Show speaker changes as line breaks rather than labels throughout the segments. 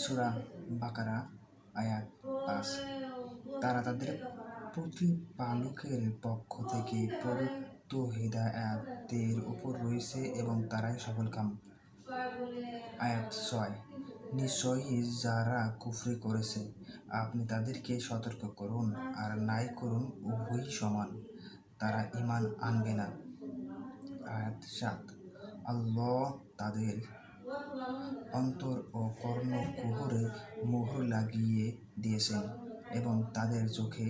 সূরা বাকারা আয়াত ৫। তারা তাদের প্রতিপালকের পক্ষ থেকে প্রদত্ত হিদায়াতের উপর রয়েছে এবং তারাই সফলকাম। আয়াত ৬। নিশ্চয়ই যারা কুফরি করেছে আপনি তাদেরকে সতর্ক করুন আর নাই করুন উভয়ই সমান, তারা ঈমান আনবে না। আয়াত ৭। আল্লাহ তাদের অন্তর ও কর্ণকুহরে মোহর লাগিয়ে দিয়েছেন এবং তাদের চোখে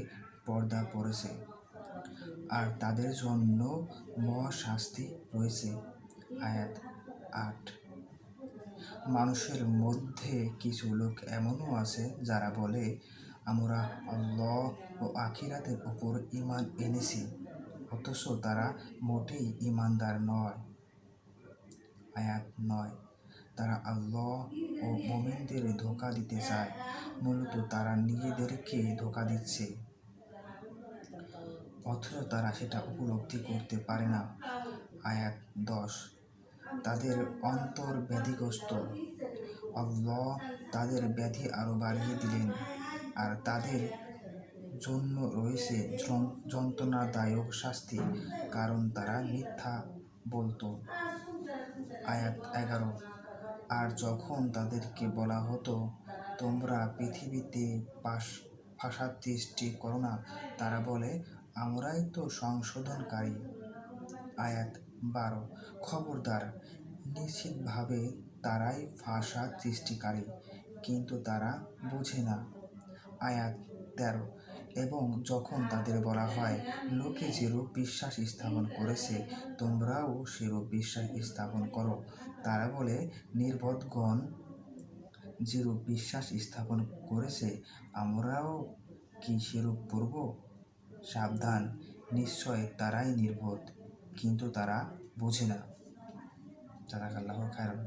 পর্দা পড়েছে আর তাদের জন্য মহাশাস্তি রয়েছে। আয়াত ৮। মানুষের মধ্যে কিছু লোক এমনও আছে যারা বলে, আমরা আল্লাহ ও আখিরাতের উপর ঈমান এনেছি, অথচ তারা মোটেই ঈমানদার নয়। আয়াত ৯। তারা আল্লাহ ও মুমিনদের ধোঁকা দিতে চায়, মূলত তারা নিজেদেরকে ধোঁকা দিচ্ছে, অথচ তারা সেটা উপলব্ধি করতে পারে না। আয়াত ১০। তাদের অন্তর ব্যাধিগ্রস্ত, আল্লাহ তাদের ব্যাধি আরো বাড়িয়ে দিলেন আর তাদের জন্য রয়েছে যন্ত্রণাদায়ক শাস্তি, কারণ তারা মিথ্যা বলত। আয়াত ১১। আর যখন তাদেরকে বলা হতো, তোমরা পৃথিবীতে ফাসাদ সৃষ্টি করো না, তারা বলে, আমরাই তো সংশোধনকারী। আয়াত ১২। খবরদার, নিশ্চিতভাবে তারাই ফাসাদ সৃষ্টিকারী, কিন্তু তারা বোঝে না। আয়াত ১৩। এবং যখন তাদের বলা হয়, লোকে যেরূপ বিশ্বাস স্থাপন করেছে তোমরাও সেরূপ বিশ্বাস স্থাপন করো, তারা বলে, নির্বোধগণ যেরূপ বিশ্বাস স্থাপন করেছে আমরাও কি সেরূপ করব? সাবধান, নিশ্চয় তারাই নির্বোধ, কিন্তু তারা বোঝে না। জাযাকাল্লাহু খায়রান।